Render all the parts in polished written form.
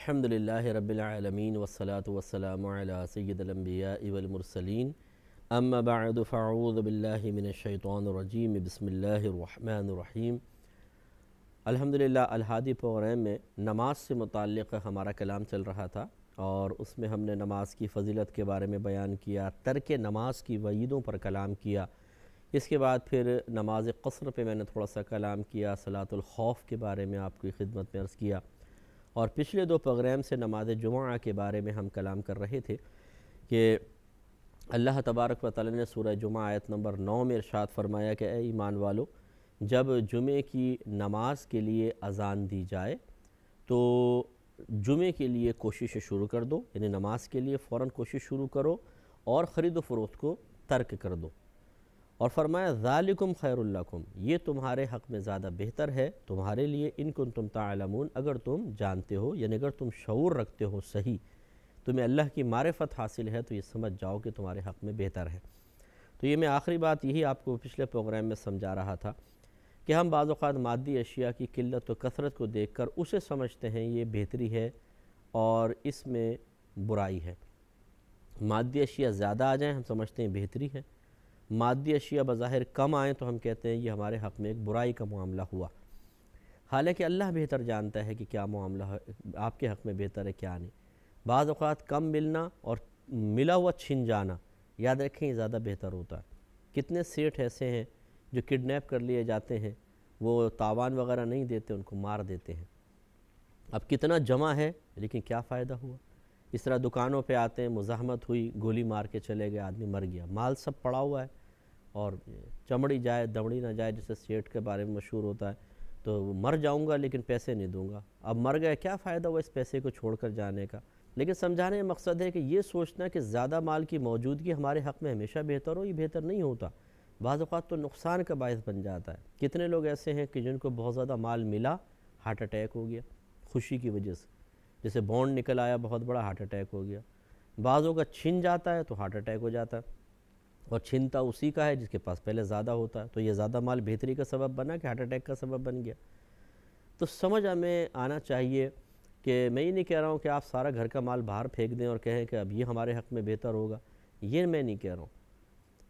الحمدللہ رب العالمین والصلاة والسلام علی سید الانبیاء والمرسلین اما بعد فاعوذ باللہ من الشیطان الرجیم بسم اللہ الرحمن الرحیم۔ الحمدللہ الہادی پروگرام میں نماز سے متعلق ہمارا کلام چل رہا تھا اور اس میں ہم نے نماز کی فضیلت کے بارے میں بیان کیا، ترک نماز کی وعیدوں پر کلام کیا۔ اس کے بعد پھر نماز قصر پہ میں نے تھوڑا سا کلام کیا، صلاۃ الخوف کے بارے میں آپ کی خدمت میں عرض کیا، اور پچھلے دو پروگرام سے نماز جمعہ کے بارے میں ہم کلام کر رہے تھے کہ اللہ تبارک و تعالی نے سورہ جمعہ آیت نمبر 9 میں ارشاد فرمایا کہ اے ایمان والو، جب جمعے کی نماز کے لیے اذان دی جائے تو جمعے کے لیے کوشش شروع کر دو، یعنی نماز کے لیے فوراً کوشش شروع کرو اور خرید و فروخت کو ترک کر دو۔ اور فرمایا ذالکم خیر لکم، یہ تمہارے حق میں زیادہ بہتر ہے تمہارے لیے، ان کنتم تعلمون، اگر تم جانتے ہو، یعنی اگر تم شعور رکھتے ہو، صحیح تمہیں اللہ کی معرفت حاصل ہے تو یہ سمجھ جاؤ کہ تمہارے حق میں بہتر ہے۔ تو یہ میں آخری بات یہی آپ کو پچھلے پروگرام میں سمجھا رہا تھا کہ ہم بعض اوقات مادی اشیاء کی قلت و کثرت کو دیکھ کر اسے سمجھتے ہیں یہ بہتری ہے اور اس میں برائی ہے۔ مادی اشیاء زیادہ آ جائیں ہم سمجھتے ہیں بہتری ہے، مادی اشیاء بظاہر کم آئیں تو ہم کہتے ہیں یہ ہمارے حق میں ایک برائی کا معاملہ ہوا، حالانکہ اللہ بہتر جانتا ہے کہ کیا معاملہ آپ کے حق میں بہتر ہے کیا نہیں۔ بعض اوقات کم ملنا اور ملا ہوا چھن جانا، یاد رکھیں یہ زیادہ بہتر ہوتا ہے۔ کتنے سیٹھ ایسے ہیں جو کڈنیپ کر لیے جاتے ہیں، وہ تاوان وغیرہ نہیں دیتے، ان کو مار دیتے ہیں۔ اب کتنا جمع ہے لیکن کیا فائدہ ہوا؟ اس طرح دکانوں پہ آتے ہیں، مزاحمت ہوئی، گولی مار کے چلے گئے، آدمی مر گیا، مال سب پڑا ہوا ہے اور چمڑی جائے دمڑی نہ جائے، جیسے سیٹھ کے بارے میں مشہور ہوتا ہے، تو مر جاؤں گا لیکن پیسے نہیں دوں گا۔ اب مر گئے، کیا فائدہ ہوا اس پیسے کو چھوڑ کر جانے کا؟ لیکن سمجھانے کا مقصد ہے کہ یہ سوچنا کہ زیادہ مال کی موجودگی ہمارے حق میں ہمیشہ بہتر ہو، یہ بہتر نہیں ہوتا، بعض اوقات تو نقصان کا باعث بن جاتا ہے۔ کتنے لوگ ایسے ہیں کہ جن کو بہت زیادہ مال ملا، ہارٹ اٹیک ہو گیا خوشی کی وجہ سے، جیسے بونڈ نکل آیا بہت بڑا، ہارٹ اٹیک ہو گیا۔ بعضوں کا چھن جاتا ہے تو ہارٹ اٹیک ہو جاتا ہے، اور چھنتا اسی کا ہے جس کے پاس پہلے زیادہ ہوتا ہے، تو یہ زیادہ مال بہتری کا سبب بنا کہ ہارٹ اٹیک کا سبب بن گیا۔ تو سمجھ ہمیں آنا چاہیے کہ میں یہ نہیں کہہ رہا ہوں کہ آپ سارا گھر کا مال باہر پھینک دیں اور کہیں کہ اب یہ ہمارے حق میں بہتر ہوگا، یہ میں نہیں کہہ رہا ہوں۔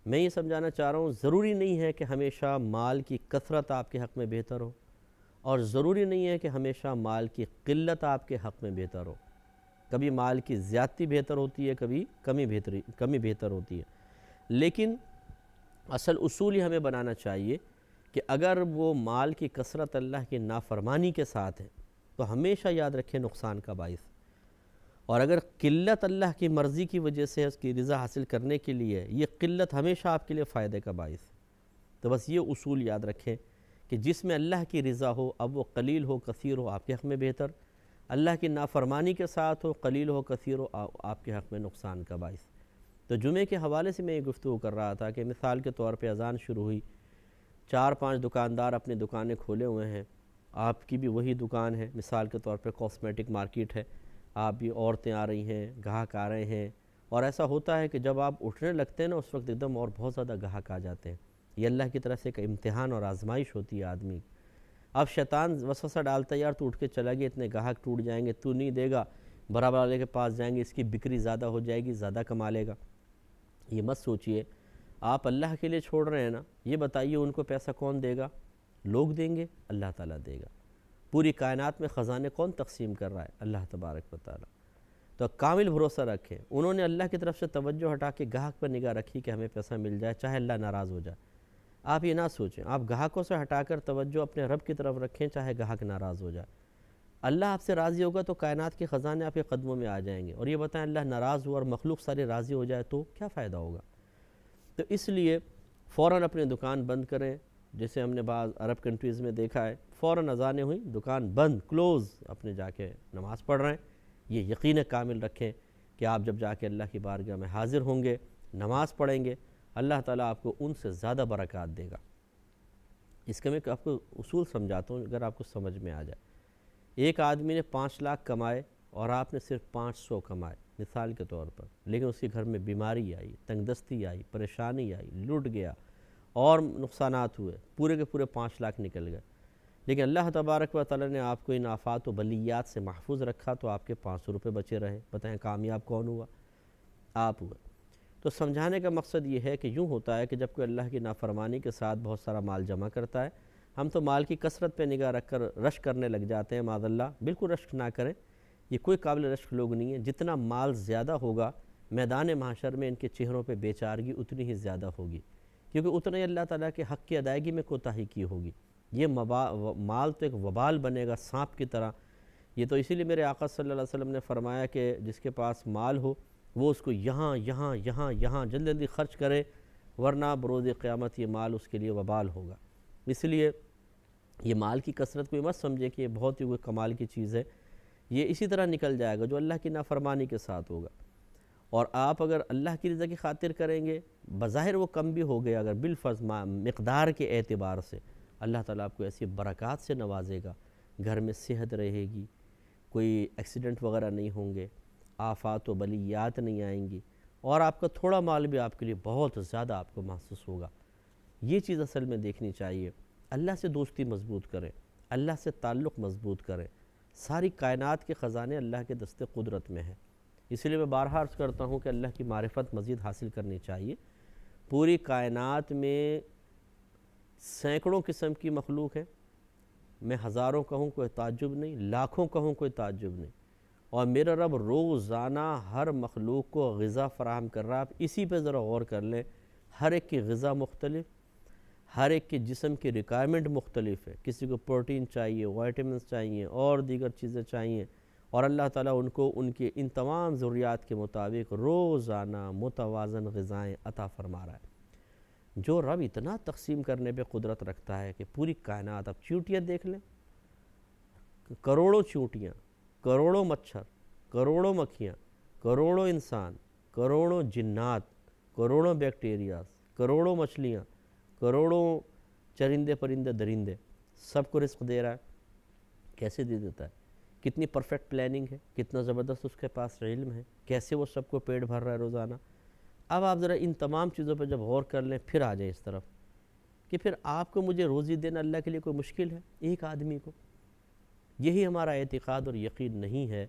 میں یہ سمجھانا چاہ رہا ہوں ضروری نہیں ہے کہ ہمیشہ مال کی کثرت آپ کے حق میں بہتر ہو، اور ضروری نہیں ہے کہ ہمیشہ مال کی قلت آپ کے حق میں بہتر ہو۔ کبھی مال کی زیادتی بہتر ہوتی ہے، کبھی کمی بہتر ہوتی ہے، لیکن اصل اصول ہی ہمیں بنانا چاہیے کہ اگر وہ مال کی کثرت اللہ کی نافرمانی کے ساتھ ہے تو ہمیشہ یاد رکھیں نقصان کا باعث، اور اگر قلت اللہ کی مرضی کی وجہ سے اس کی رضا حاصل کرنے کے لیے، یہ قلت ہمیشہ آپ کے لیے فائدے کا باعث۔ تو بس یہ اصول یاد رکھیں کہ جس میں اللہ کی رضا ہو، اب وہ قلیل ہو کثیر ہو، آپ کے حق میں بہتر، اللہ کی نافرمانی کے ساتھ ہو، قلیل ہو کثیر ہو، آپ کے حق میں نقصان کا باعث۔ تو جمعے کے حوالے سے میں یہ گفتگو کر رہا تھا کہ مثال کے طور پہ اذان شروع ہوئی، 4-5 دکاندار اپنی دکانیں کھولے ہوئے ہیں، آپ کی بھی وہی دکان ہے، مثال کے طور پہ کاسمیٹک مارکیٹ ہے، آپ بھی عورتیں آ رہی ہیں، گاہک آ رہے ہیں، اور ایسا ہوتا ہے کہ جب آپ اٹھنے لگتے ہیں نا اس وقت ایک دم اور بہت زیادہ گاہک آ جاتے ہیں۔ یہ اللہ کی طرف سے ایک امتحان اور آزمائش ہوتی ہے آدمی۔ اب شیطان وسوسہ ڈالتا ہے، یار تو اٹھ کے چلا گیا، اتنے گاہک ٹوٹ جائیں گے، تو نہیں دے گا، برابر والے کے پاس جائیں گے، اس کی بکری زیادہ ہو جائے گی، زیادہ کما لے گا۔ یہ مت سوچئے، آپ اللہ کے لیے چھوڑ رہے ہیں نا، یہ بتائیے ان کو پیسہ کون دے گا؟ لوگ دیں گے؟ اللہ تعالیٰ دے گا۔ پوری کائنات میں خزانے کون تقسیم کر رہا ہے؟ اللہ تبارک و تعالیٰ۔ تو کامل بھروسہ رکھیں، انہوں نے اللہ کی طرف سے توجہ ہٹا کے گاہک پر نگاہ رکھی کہ ہمیں پیسہ مل جائے چاہے اللہ ناراض ہو جائے۔ آپ یہ نہ سوچیں، آپ گاہکوں سے ہٹا کر توجہ اپنے رب کی طرف رکھیں چاہے گاہک ناراض ہو جائے۔ اللہ آپ سے راضی ہوگا تو کائنات کے خزانے آپ کے قدموں میں آ جائیں گے، اور یہ بتائیں اللہ ناراض ہوا اور مخلوق سارے راضی ہو جائے تو کیا فائدہ ہوگا؟ تو اس لیے فوراً اپنی دکان بند کریں، جیسے ہم نے بعض عرب کنٹریز میں دیکھا ہے، فوراً اذانیں ہوئی دکان بند، کلوز، اپنے جا کے نماز پڑھ رہے ہیں۔ یہ یقین کامل رکھیں کہ آپ جب جا کے اللہ کی بارگاہ میں حاضر ہوں گے، نماز پڑھیں گے، اللہ تعالیٰ آپ کو ان سے زیادہ برکات دے گا۔ اس کا میں آپ کو اصول سمجھاتا ہوں اگر آپ کو سمجھ میں آ جائے۔ ایک آدمی نے 5 لاکھ کمائے اور آپ نے صرف 500 کمائے مثال کے طور پر، لیکن اس کے گھر میں بیماری آئی، تنگ دستی آئی، پریشانی آئی، لٹ گیا اور نقصانات ہوئے، پورے کے پورے 5 لاکھ نکل گئے۔ لیکن اللہ تبارک و تعالیٰ نے آپ کو ان آفات و بلیات سے محفوظ رکھا تو آپ کے 500 روپے بچے رہے. بتائیں کامیاب کون ہوا؟ آپ ہوئے. تو سمجھانے کا مقصد یہ ہے کہ یوں ہوتا ہے کہ جب کوئی اللہ کی نافرمانی کے ساتھ بہت سارا مال جمع کرتا ہے، ہم تو مال کی کثرت پہ نگاہ رکھ کر رشک کرنے لگ جاتے ہیں. معاذ اللہ، بالکل رشک نہ کریں، یہ کوئی قابل رشک لوگ نہیں ہیں. جتنا مال زیادہ ہوگا میدان محشر میں ان کے چہروں پہ بے چارگی اتنی ہی زیادہ ہوگی، کیونکہ اتنا ہی اللہ تعالیٰ کے حق کی ادائیگی میں کوتاہی کی ہوگی. یہ مال تو ایک وبال بنے گا سانپ کی طرح. یہ تو اسی لیے میرے آقا صلی اللہ علیہ وسلم نے فرمایا کہ جس کے پاس مال ہو وہ اس کو یہاں یہاں یہاں یہاں جلدی جلدی خرچ کرے، ورنہ بروز قیامت یہ مال اس کے لیے وبال ہوگا. اس لیے یہ مال کی کثرت کوئی مت سمجھے کہ یہ بہت ہی کوئی کمال کی چیز ہے. یہ اسی طرح نکل جائے گا جو اللہ کی نافرمانی کے ساتھ ہوگا. اور آپ اگر اللہ کی رضا کی خاطر کریں گے، بظاہر وہ کم بھی ہو گیا، اگر بالفرض مقدار کے اعتبار سے اللہ تعالیٰ آپ کو ایسی برکات سے نوازے گا، گھر میں صحت رہے گی، کوئی ایکسیڈنٹ وغیرہ نہیں ہوں گے، آفات و بلیات نہیں آئیں گی، اور آپ کا تھوڑا مال بھی آپ کے لیے بہت زیادہ آپ کو محسوس ہوگا. یہ چیز اصل میں دیکھنی چاہیے. اللہ سے دوستی مضبوط کریں، اللہ سے تعلق مضبوط کریں. ساری کائنات کے خزانے اللہ کے دست قدرت میں ہیں. اس لیے میں بارہا عرض کرتا ہوں کہ اللہ کی معرفت مزید حاصل کرنی چاہیے. پوری کائنات میں سینکڑوں قسم کی مخلوق ہے. میں ہزاروں کہوں کوئی تعجب نہیں، لاکھوں کہوں کوئی تعجب نہیں. اور میرا رب روزانہ ہر مخلوق کو غذا فراہم کر رہا ہے. آپ اسی پہ ذرا غور کر لیں. ہر ایک کی غذا مختلف، ہر ایک کے جسم کی ریکوائرمنٹ مختلف ہے. کسی کو پروٹین چاہیے، وائٹامنس چاہیے، اور دیگر چیزیں چاہیے، اور اللہ تعالیٰ ان کو ان کے ان تمام ضروریات کے مطابق روزانہ متوازن غذائیں عطا فرما رہا ہے. جو رب اتنا تقسیم کرنے پہ قدرت رکھتا ہے کہ پوری کائنات، اب چیونٹیاں دیکھ لیں، کروڑوں چیونٹیاں، کروڑوں مچھر، کروڑوں مکھیاں، کروڑوں انسان، کروڑوں جنات، کروڑوں بیکٹیریاز، کروڑوں مچھلیاں، کروڑوں چرندے پرندے درندے، سب کو رزق دے رہا ہے. کیسے دے دیتا ہے؟ کتنی پرفیکٹ پلاننگ ہے، کتنا زبردست اس کے پاس علم ہے، کیسے وہ سب کو پیٹ بھر رہا ہے روزانہ. اب آپ ذرا ان تمام چیزوں پہ جب غور کر لیں، پھر آ جائیں اس طرف کہ پھر آپ کو مجھے روزی دینا اللہ کے لیے کوئی مشکل ہے؟ ایک آدمی کو. یہی ہمارا اعتقاد اور یقین نہیں ہے.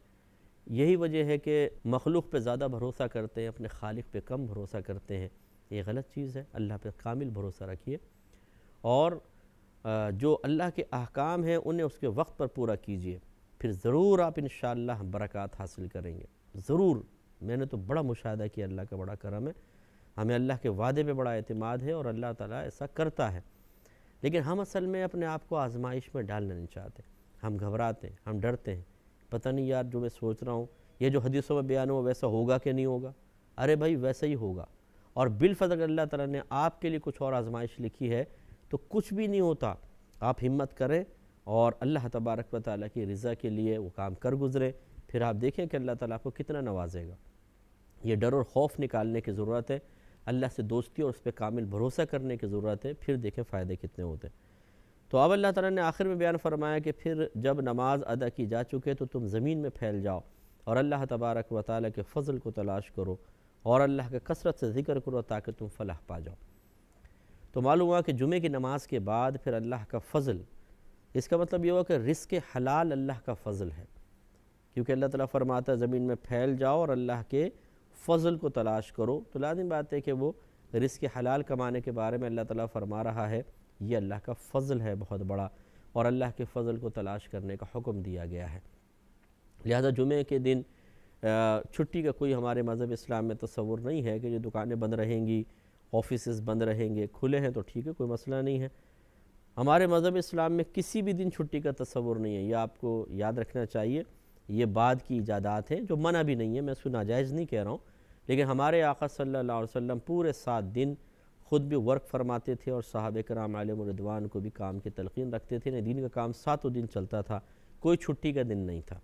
یہی وجہ ہے کہ مخلوق پہ زیادہ بھروسہ کرتے ہیں، اپنے خالق پہ کم بھروسہ کرتے ہیں. یہ غلط چیز ہے. اللہ پہ کامل بھروسہ رکھیے، اور جو اللہ کے احکام ہیں انہیں اس کے وقت پر پورا کیجیے. پھر ضرور آپ انشاءاللہ برکات حاصل کریں گے. ضرور. میں نے تو بڑا مشاہدہ کیا، اللہ کا بڑا کرم ہے. ہمیں اللہ کے وعدے پہ بڑا اعتماد ہے، اور اللہ تعالیٰ ایسا کرتا ہے. لیکن ہم اصل میں اپنے آپ کو آزمائش میں ڈالنا نہیں چاہتے. ہم گھبراتے ہیں، ہم ڈرتے ہیں. پتہ نہیں یار، جو میں سوچ رہا ہوں، یہ جو حدیثوں میں بیان ہوا ویسا ہوگا کہ نہیں ہوگا. ارے بھائی، ویسا ہی ہوگا. اور بالفضل اگر اللہ تعالیٰ نے آپ کے لیے کچھ اور آزمائش لکھی ہے تو کچھ بھی نہیں ہوتا. آپ ہمت کریں اور اللہ تبارک و تعالیٰ کی رضا کے لیے وہ کام کر گزریں. پھر آپ دیکھیں کہ اللہ تعالیٰ کو کتنا نوازے گا. یہ ڈر اور خوف نکالنے کی ضرورت ہے. اللہ سے دوستی اور اس پہ کامل بھروسہ کرنے کی ضرورت ہے. پھر دیکھیں فائدے کتنے ہوتے ہیں. تو اب اللہ تعالیٰ نے آخر میں بیان فرمایا کہ پھر جب نماز ادا کی جا چکے تو تم زمین میں پھیل جاؤ اور اللہ تبارک و تعالیٰ کے فضل کو تلاش کرو، اور اللہ کا کثرت سے ذکر کرو تاکہ تم فلاح پا جاؤ. تو معلوم ہوا کہ جمعے کی نماز کے بعد پھر اللہ کا فضل، اس کا مطلب یہ ہوا کہ رزق حلال اللہ کا فضل ہے. کیونکہ اللہ تعالیٰ فرماتا ہے زمین میں پھیل جاؤ اور اللہ کے فضل کو تلاش کرو. تو لازم بات ہے کہ وہ رزق حلال کمانے کے بارے میں اللہ تعالیٰ فرما رہا ہے. یہ اللہ کا فضل ہے بہت بڑا، اور اللہ کے فضل کو تلاش کرنے کا حکم دیا گیا ہے. لہذا جمعے کے دن چھٹی کا کوئی ہمارے مذہب اسلام میں تصور نہیں ہے کہ جو دکانیں بند رہیں گی، آفیسز بند رہیں گے. کھلے ہیں تو ٹھیک ہے، کوئی مسئلہ نہیں ہے. ہمارے مذہب اسلام میں کسی بھی دن چھٹی کا تصور نہیں ہے. یہ آپ کو یاد رکھنا چاہیے. یہ بعد کی ایجادات ہیں جو منع بھی نہیں ہے، میں اس کو ناجائز نہیں کہہ رہا ہوں. لیکن ہمارے آقا صلی اللہ علیہ وسلم پورے 7 دن خود بھی ورک فرماتے تھے، اور صحابہ کرام علیہم الرضوان کو بھی کام کی تلقین رکھتے تھے. دین کا کام 7 دن چلتا تھا، کوئی چھٹی کا دن نہیں تھا.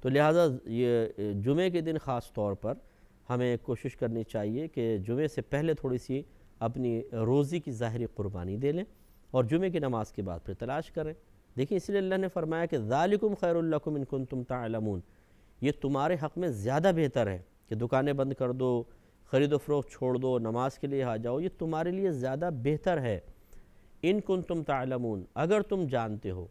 تو لہٰذا یہ جمعے کے دن خاص طور پر ہمیں کوشش کرنی چاہیے کہ جمعے سے پہلے تھوڑی سی اپنی روزی کی ظاہری قربانی دے لیں، اور جمعے کی نماز کے بعد پھر تلاش کریں. دیکھیں اس لیے اللہ نے فرمایا کہ ذالکم خیر لکم ان کنتم تعلمون. یہ تمہارے حق میں زیادہ بہتر ہے کہ دکانیں بند کر دو، خرید و فروخت چھوڑ دو، نماز کے لیے آ جاؤ. یہ تمہارے لیے زیادہ بہتر ہے. ان کنتم تعلمون، اگر تم جانتے ہو،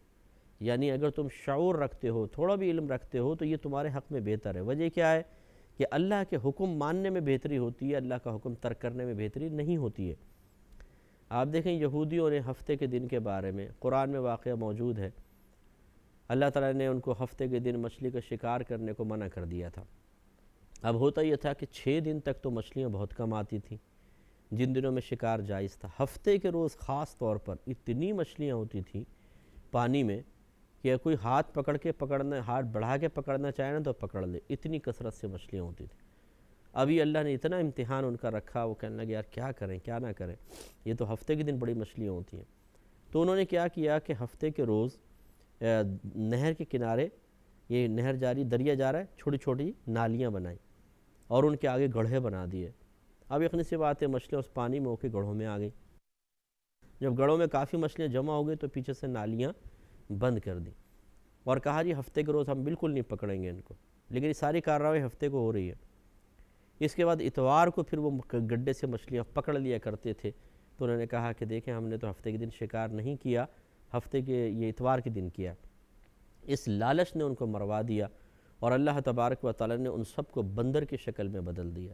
یعنی اگر تم شعور رکھتے ہو، تھوڑا بھی علم رکھتے ہو، تو یہ تمہارے حق میں بہتر ہے۔ وجہ کیا ہے کہ اللہ کے حکم ماننے میں بہتری ہوتی ہے، اللہ کا حکم ترک کرنے میں بہتری نہیں ہوتی ہے۔ آپ دیکھیں یہودیوں نے ہفتے کے دن کے بارے میں قرآن میں واقعہ موجود ہے، اللہ تعالیٰ نے ان کو ہفتے کے دن مچھلی کا شکار کرنے کو منع کر دیا تھا۔ اب ہوتا یہ تھا کہ 6 دن تک تو مچھلیاں بہت کم آتی تھیں جن دنوں میں شکار جائز تھا، ہفتے کے روز خاص طور پر اتنی مچھلیاں ہوتی تھیں پانی میں کہ کوئی ہاتھ بڑھا کے پکڑنا چاہے نا تو پکڑ لے، اتنی کثرت سے مچھلیاں ہوتی تھیں۔ ابھی اللہ نے اتنا امتحان ان کا رکھا، وہ کہنے لگے یار کیا کریں کیا نہ کریں، یہ تو ہفتے کے دن بڑی مچھلیاں ہوتی ہیں۔ تو انہوں نے کیا کیا کہ ہفتے کے روز نہر کے کنارے، یہ نہر جاری دریا جا رہا ہے، چھوٹی چھوٹی نالیاں بنائیں اور ان کے آگے گڑھے بنا دیے۔ اب یقینی سی بات ہے مچھلیاں اس پانی میں ہو کے گڑھوں میں آ گئی، جب گڑھوں میں کافی مچھلیاں جمع ہو گئی تو پیچھے سے نالیاں بند کر دیں اور کہا جی ہفتے کے روز ہم بالکل نہیں پکڑیں گے ان کو، لیکن یہ ساری کارروائی ہفتے کو ہو رہی ہے۔ اس کے بعد اتوار کو پھر وہ گڈھے سے مچھلیاں پکڑ لیا کرتے تھے، تو انہوں نے کہا کہ دیکھیں ہم نے تو ہفتے کے دن شکار نہیں کیا، ہفتے کے یہ اتوار کے دن کیا۔ اس لالچ نے ان کو مروا دیا اور اللہ تبارک و تعالیٰ نے ان سب کو بندر کی شکل میں بدل دیا،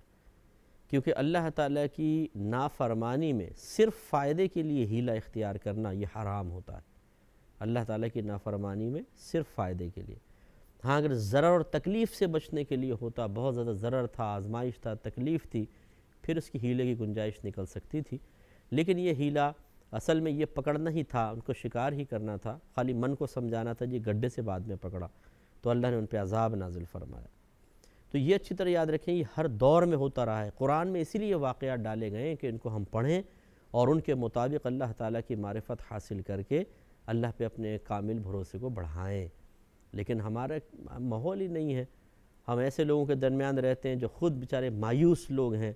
کیونکہ اللہ تعالیٰ کی نافرمانی میں صرف فائدے کے لیے ہیلہ اختیار کرنا یہ حرام ہوتا ہے۔ اللہ تعالیٰ کی نافرمانی میں صرف فائدے کے لیے، ہاں اگر ضرر اور تکلیف سے بچنے کے لیے ہوتا، بہت زیادہ ضرر تھا، آزمائش تھا، تکلیف تھی، پھر اس کی ہیلے کی گنجائش نکل سکتی تھی، لیکن یہ ہیلہ اصل میں یہ پکڑنا ہی تھا، ان کو شکار ہی کرنا تھا، خالی من کو سمجھانا تھا جی گڈھے سے بعد میں پکڑا، تو اللہ نے ان پہ عذاب نازل فرمایا۔ تو یہ اچھی طرح یاد رکھیں یہ ہر دور میں ہوتا رہا ہے، قرآن میں اسی لیے واقعات ڈالے گئے ہیں کہ ان کو ہم پڑھیں اور ان کے مطابق اللہ تعالیٰ کی معرفت حاصل کر کے اللہ پہ اپنے کامل بھروسے کو بڑھائیں۔ لیکن ہمارا ماحول ہی نہیں ہے، ہم ایسے لوگوں کے درمیان رہتے ہیں جو خود بیچارے مایوس لوگ ہیں،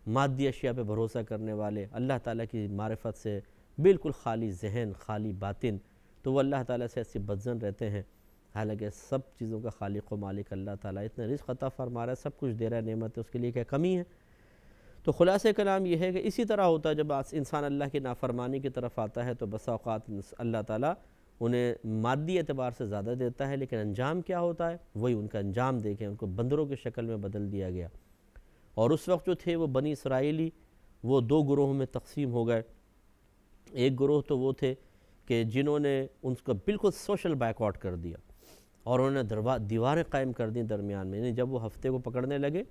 مادی اشیاء پہ بھروسہ کرنے والے، اللہ تعالیٰ کی معرفت سے بالکل خالی ذہن، خالی باطن، تو وہ اللہ تعالیٰ سے ایسے بدظن رہتے ہیں، حالانکہ سب چیزوں کا خالق و مالک اللہ تعالیٰ اتنا رزق عطا فرما رہا ہے، سب کچھ دے رہا ہے، نعمت ہے، اس کے لیے کیا کمی ہے؟ تو خلاصہ کلام یہ ہے کہ اسی طرح ہوتا ہے جب انسان اللہ کی نافرمانی کی طرف آتا ہے تو بسا اوقات اللہ تعالیٰ انہیں مادی اعتبار سے زیادہ دیتا ہے، لیکن انجام کیا ہوتا ہے وہی ان کا انجام دیکھیں، ان کو بندروں کی شکل میں بدل دیا گیا۔ اور اس وقت جو تھے وہ بنی اسرائیلی وہ 2 گروہوں میں تقسیم ہو گئے۔ ایک گروہ تو وہ تھے کہ جنہوں نے ان کو بالکل سوشل بیک آؤٹ کر دیا اور انہوں نے دیواریں قائم کر دیں درمیان میں، یعنی جب وہ ہفتے کو پکڑنے لگے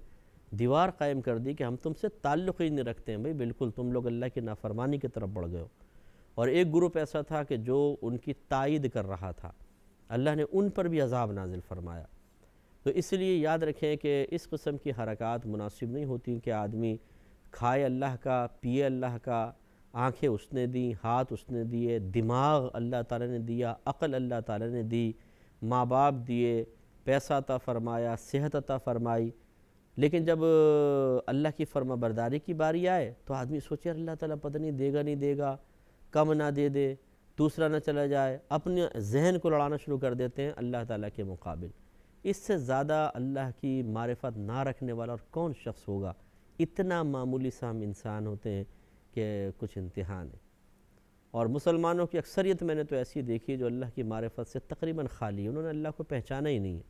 دیوار قائم کر دی کہ ہم تم سے تعلق ہی نہیں رکھتے ہیں بھئی، بالکل تم لوگ اللہ کی نافرمانی کی طرف بڑھ گئے ہو۔ اور ایک گروپ ایسا تھا کہ جو ان کی تائید کر رہا تھا، اللہ نے ان پر بھی عذاب نازل فرمایا۔ تو اس لیے یاد رکھیں کہ اس قسم کی حرکات مناسب نہیں ہوتی کہ آدمی کھائے اللہ کا، پیے اللہ کا، آنکھیں اس نے دیں، ہاتھ اس نے دیے، دماغ اللہ تعالیٰ نے دیا، عقل اللہ تعالیٰ نے دی، ماں باپ دیے، پیسہ عطا فرمایا، صحت عطا فرمائی، لیکن جب اللہ کی فرما برداری کی باری آئے تو آدمی سوچے اللہ تعالیٰ پتہ نہیں دے گا نہیں دے گا، کم نہ دے دے، دوسرا نہ چلا جائے، اپنے ذہن کو لڑانا شروع کر دیتے ہیں اللہ تعالیٰ کے مقابل۔ اس سے زیادہ اللہ کی معرفت نہ رکھنے والا اور کون شخص ہوگا؟ اتنا معمولی سا ہم انسان ہوتے ہیں کہ کچھ امتحان ہے۔ اور مسلمانوں کی اکثریت میں نے تو ایسی دیکھی جو اللہ کی معرفت سے تقریباً خالی، انہوں نے اللہ کو پہچانا ہی نہیں ہے۔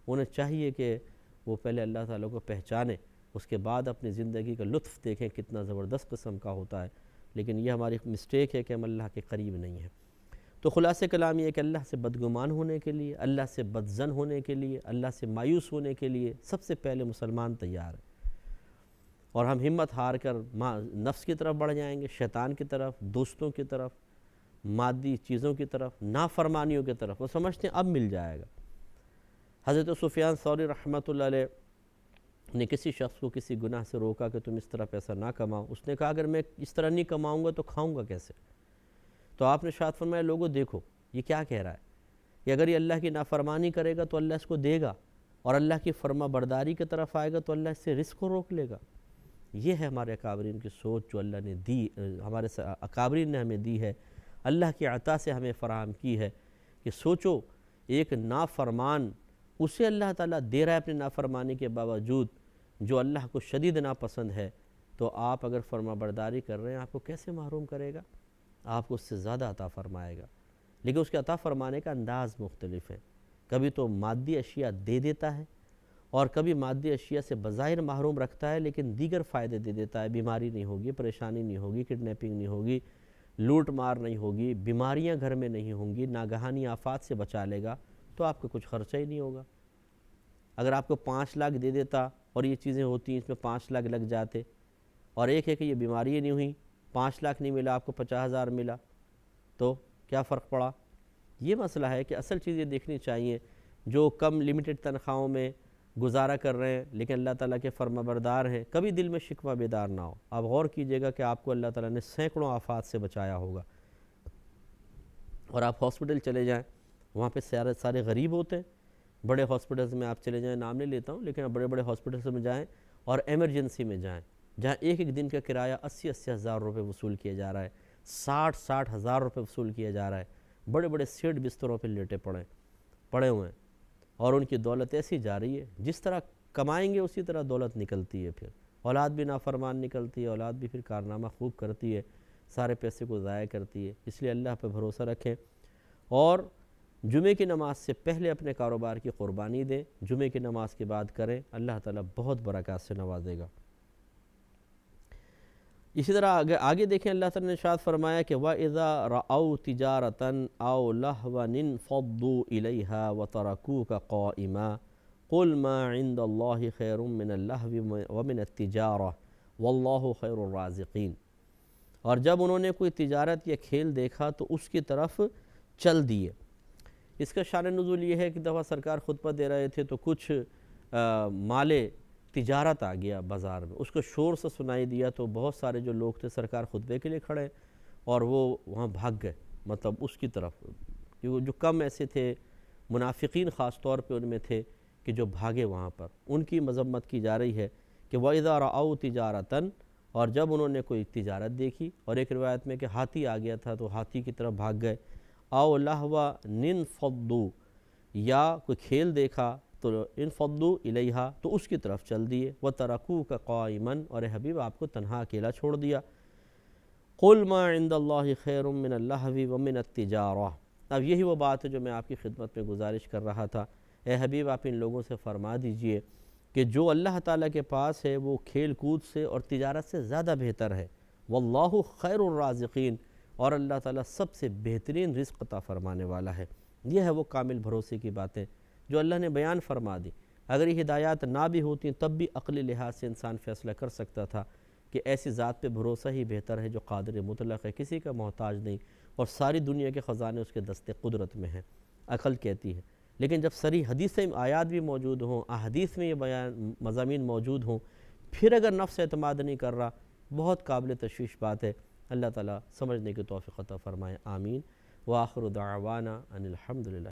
انہیں چاہیے کہ وہ پہلے اللہ تعالیٰ کو پہچانے، اس کے بعد اپنی زندگی کا لطف دیکھیں کتنا زبردست قسم کا ہوتا ہے، لیکن یہ ہماری مسٹیک ہے کہ ہم اللہ کے قریب نہیں ہیں۔ تو خلاصہ کلام یہ ہے کہ اللہ سے بدگمان ہونے کے لیے، اللہ سے بدظن ہونے کے لیے، اللہ سے مایوس ہونے کے لیے سب سے پہلے مسلمان تیار ہے، اور ہم ہمت ہار کر نفس کی طرف بڑھ جائیں گے، شیطان کی طرف، دوستوں کی طرف، مادی چیزوں کی طرف، نافرمانیوں کی طرف، وہ سمجھتے ہیں اب مل جائے گا۔ حضرت سفیان ثوری رحمۃ اللہ علیہ نے کسی شخص کو کسی گناہ سے روکا کہ تم اس طرح پیسہ نہ کماؤ، اس نے کہا اگر میں اس طرح نہیں کماؤں گا تو کھاؤں گا کیسے؟ تو آپ نے ارشاد فرمایا لوگوں دیکھو یہ کیا کہہ رہا ہے کہ اگر یہ اللہ کی نافرمانی کرے گا تو اللہ اس کو دے گا، اور اللہ کی فرما برداری کی طرف آئے گا تو اللہ اس سے رزق کو روک لے گا۔ یہ ہے ہمارے اکابرین کی سوچ جو اللہ نے دی، ہمارے اکابرین نے ہمیں دی ہے، اللہ کی عطا سے ہمیں فراہم کی ہے کہ سوچو ایک نافرمان اسے اللہ تعالیٰ دے رہا ہے اپنی نافرمانی کے باوجود، جو اللہ کو شدید ناپسند ہے، تو آپ اگر فرما برداری کر رہے ہیں آپ کو کیسے محروم کرے گا؟ آپ کو اس سے زیادہ عطا فرمائے گا، لیکن اس کے عطا فرمانے کا انداز مختلف ہے۔ کبھی تو مادی اشیاء دے دیتا ہے، اور کبھی مادی اشیاء سے بظاہر محروم رکھتا ہے لیکن دیگر فائدے دے دیتا ہے۔ بیماری نہیں ہوگی، پریشانی نہیں ہوگی، کڈنیپنگ نہیں ہوگی، لوٹ مار نہیں ہوگی، بیماریاں گھر میں نہیں ہوں گی، ناگہانی آفات سے بچا لے گا، تو آپ کو کچھ خرچہ ہی نہیں ہوگا۔ اگر آپ کو 5 لاکھ دے دیتا اور یہ چیزیں ہوتی ہیں، اس میں 5 لاکھ لگ جاتے، اور ایک ہے کہ یہ بیماری نہیں ہوئی، 5 لاکھ نہیں ملا، آپ کو 50,000 ملا، تو کیا فرق پڑا؟ یہ مسئلہ ہے کہ اصل چیز یہ دیکھنی چاہیے، جو کم لمیٹڈ تنخواہوں میں گزارا کر رہے ہیں لیکن اللہ تعالیٰ کے فرما بردار ہیں، کبھی دل میں شکوہ بیدار نہ ہو۔ آپ غور کیجئے گا کہ آپ کو اللہ تعالیٰ نے سینکڑوں آفات سے بچایا ہوگا، اور آپ ہاسپٹل چلے جائیں، وہاں پہ سارے غریب ہوتے ہیں۔ بڑے ہاسپٹلز میں آپ چلے جائیں، نام نہیں لیتا ہوں، لیکن آپ بڑے بڑے ہاسپٹلز میں جائیں اور ایمرجنسی میں جائیں، جہاں ایک دن کا کرایہ 80 ہزار روپے وصول کیا جا رہا ہے، 60 ہزار روپے وصول کیا جا رہا ہے، بڑے بڑے سیٹ بستروں پہ لیٹے پڑے ہوئے ہیں، اور ان کی دولت ایسی جا رہی ہے، جس طرح کمائیں گے اسی طرح دولت نکلتی ہے، پھر اولاد بھی نافرمان نکلتی ہے، اولاد بھی پھر کارنامہ خوب کرتی ہے، سارے پیسے کو ضائع کرتی ہے۔ اس لیے اللہ پہ بھروسہ رکھیں، اور جمعے کی نماز سے پہلے اپنے کاروبار کی قربانی دیں، جمعے کی نماز کے بعد کریں، اللہ تعالیٰ بہت برکات سے نوازے گا۔ اسی طرح آگے دیکھیں، اللہ تعالیٰ نے ارشاد فرمایا کہ وَإِذَا رَأَوْا تِجَارَةً أَوْ لَهْوًا انفَضُّوا إِلَيْهَا وَتَرَكُوكَ قَائِمًا قُلْ مَا عِندَ اللَّهِ خَيْرٌ مِّنَ اللَّهْوِ وَمِنَ التِّجَارَةِ وَاللَّهُ خَيْرُ الرَّازِقِينَ۔ اور جب انہوں نے کوئی تجارت یا کھیل دیکھا تو اس کی طرف چل دیے۔ اس کا شان نزول یہ ہے کہ دفعہ سرکار خطبہ دے رہے تھے تو کچھ مال تجارت آ گیا بازار میں، اس کو شور سے سنائی دیا، تو بہت سارے جو لوگ تھے سرکار خطبے کے لیے کھڑے، اور وہ وہاں بھاگ گئے، مطلب اس کی طرف، کیونکہ جو کم ایسے تھے، منافقین خاص طور پہ ان میں تھے کہ جو بھاگے وہاں پر، ان کی مذمت کی جا رہی ہے کہ وَإِذَا رَأَوْا تِجَارَةً، اور جب انہوں نے کوئی تجارت دیکھی، اور ایک روایت میں کہ ہاتھی آ گیا تھا تو ہاتھی کی طرف بھاگ گئے، أَوْ لَهْوًا انفَضُّوا، یا کوئی کھیل دیکھا تو انفضوا الیہا، تو اس کی طرف چل دیے، وَتَرَكُوكَ قَائِمًا، اور اے حبیب آپ کو تنہا اکیلا چھوڑ دیا۔ قُلْ مَا عِندَ اللَّهِ خَيْرٌ مِّنَ اللَّهْوِ وَمِنَ التِّجَارَةِ۔ اب یہی وہ بات ہے جو میں آپ کی خدمت میں گزارش کر رہا تھا، اے حبیب آپ ان لوگوں سے فرما دیجئے کہ جو اللہ تعالیٰ کے پاس ہے وہ کھیل کود سے اور تجارت سے زیادہ بہتر ہے، وَاللَّهُ خَيْرُ الرَّازِقِينَ، اور اللہ تعالیٰ سب سے بہترین رزق عطا فرمانے والا ہے۔ یہ ہے وہ کامل بھروسے کی باتیں جو اللہ نے بیان فرما دی۔ اگر یہ ہدایات نہ بھی ہوتی تب بھی عقلی لحاظ سے انسان فیصلہ کر سکتا تھا کہ ایسی ذات پہ بھروسہ ہی بہتر ہے جو قادر مطلق ہے، کسی کا محتاج نہیں، اور ساری دنیا کے خزانے اس کے دست قدرت میں ہیں، عقل کہتی ہے۔ لیکن جب صریح حدیثیں آیات بھی موجود ہوں، احادیث میں یہ بیان مضامین موجود ہوں، پھر اگر نفس اعتماد نہیں کر رہا، بہت قابل تشویش بات ہے۔ اللہ تعالیٰ سمجھنے کی توفیق عطا فرمائے، آمین۔ وآخر دعوانا ان الحمدللہ۔